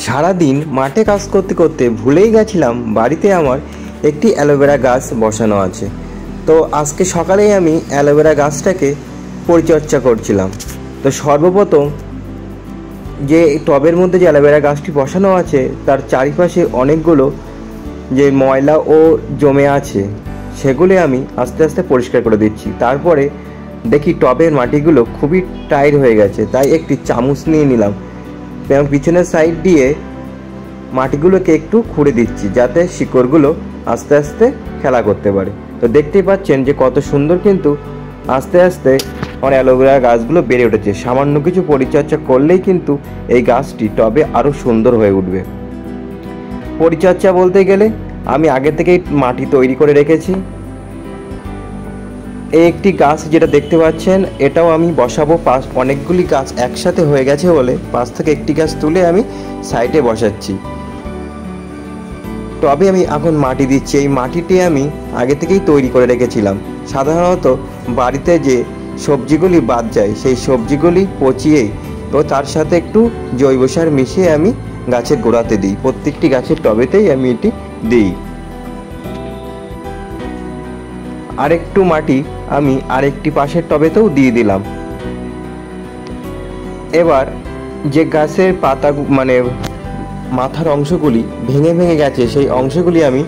সারাদিন মাঠে কাজ করতে করতে ভুলেই গেছিলাম বাড়িতে আমার একটি অ্যালোভেরা গাছ বসানো আছে। তো আজকে সকালেই আমি অ্যালোভেরা গাছটাকে পরিচর্যা করছিলাম। তো সর্বপ্রথম যে টবের মধ্যে যে অ্যালোভেরা গাছটি বসানো আছে তার চারিপাশে অনেকগুলো যে ময়লা ও জমে আছে সেগুলি আমি আস্তে আস্তে পরিষ্কার করে দিচ্ছি। তারপরে দেখি টবের মাটিগুলো খুবই টাইট হয়ে গেছে, তাই একটি চামচ নিয়ে নিলাম এবং পিছনের সাইড দিয়ে মাটিগুলোকে একটু খুঁড়ে দিচ্ছি যাতে শিকড়গুলো আস্তে আস্তে খেলা করতে পারে। তো দেখতেই পাচ্ছেন যে কত সুন্দর কিন্তু আস্তে আস্তে আমার অ্যালোভেরা গাছগুলো বেড়ে উঠেছে। সামান্য কিছু পরিচর্যা করলেই কিন্তু এই গাছটি টবে আরও সুন্দর হয়ে উঠবে। পরিচর্যা বলতে গেলে আমি আগে থেকেই মাটি তৈরি করে রেখেছি। এই একটি গাছ যেটা দেখতে পাচ্ছেন এটাও আমি বসাবো। অনেকগুলি গাছ একসাথে হয়ে গেছে বলে পাশ থেকে একটি গাছ তুলে আমি সাইডে বসাচ্ছি। টবে আমি এখন মাটি দিচ্ছি। এই মাটিটি আমি আগে থেকেই তৈরি করে রেখেছিলাম। সাধারণত বাড়িতে যে সবজিগুলি বাদ যায় সেই সবজিগুলি পচিয়েই তো তার সাথে একটু জৈব সার মিশিয়ে আমি গাছের গোড়াতে দিই। প্রত্যেকটি গাছের টবেতেই আমি এটি দিই। আরেকটু মাটি আমি আরেকটি পাশের টবেতেও দিয়ে দিলাম। এবার যে গাছের পাতা মানে মাথার অংশগুলি ভেঙে ভেঙে গেছে সেই অংশগুলি আমি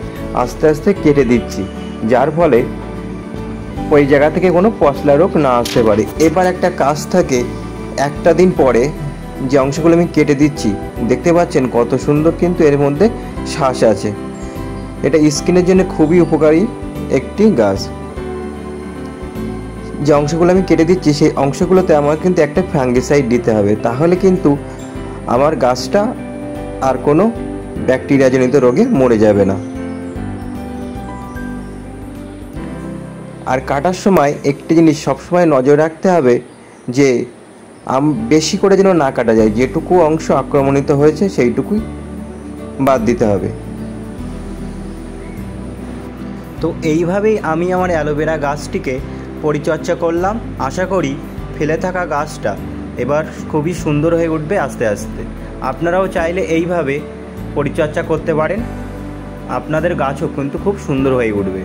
আস্তে আস্তে কেটে দিচ্ছি, যার ফলে ওই জায়গা থেকে কোনো পশলা রোগ না আসতে পারে। এবার একটা কাজ থাকে, একটা দিন পরে যে অংশগুলো আমি কেটে দিচ্ছি দেখতে পাচ্ছেন কত সুন্দর কিন্তু এর মধ্যে শ্বাস আছে। এটা স্কিনের জন্য খুবই উপকারী একটি গাছ। যে অংশগুলো আমি কেটে দিচ্ছি সেই অংশগুলোতে আমার কিন্তু একটা ফাঙ্গিসাইড দিতে হবে, তাহলে কিন্তু আমার গাছটা আর কোনো ব্যাকটেরিয়াজনিত রোগে মরে যাবে না। আর কাটার সময় একটি জিনিস সবসময় নজর রাখতে হবে যে বেশি করে যেন না কাটা যায়, যেটুকু অংশ আক্রমণিত হয়েছে সেইটুকুই বাদ দিতে হবে। তো এইভাবেই আমি আমার অ্যালোভেরা গাছটিকে পরিচর্যা করলাম। আশা করি ফেলে থাকা গাছটা এবার খুবই সুন্দর হয়ে উঠবে আস্তে আস্তে। আপনারাও চাইলে এইভাবে পরিচর্যা করতে পারেন, আপনাদের গাছও কিন্তু খুব সুন্দর হয়ে উঠবে।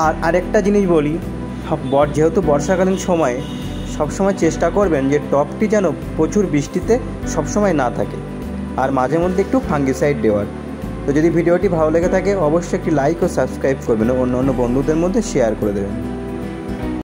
আর আরেকটা জিনিস বলি, যেহেতু বর্ষাকালীন সময়ে সবসময় চেষ্টা করবেন যে টবটি যেন প্রচুর বৃষ্টিতে সবসময় না থাকে, আর মাঝে মধ্যে একটু ফাঙ্গিসাইড দেওয়ার। তো যদি ভিডিওটি ভালো লেগে থাকে অবশ্যই একটি লাইক ও সাবস্ক্রাইব করবেন ও অন্য বন্ধুদের মধ্যে শেয়ার করে দেবেন।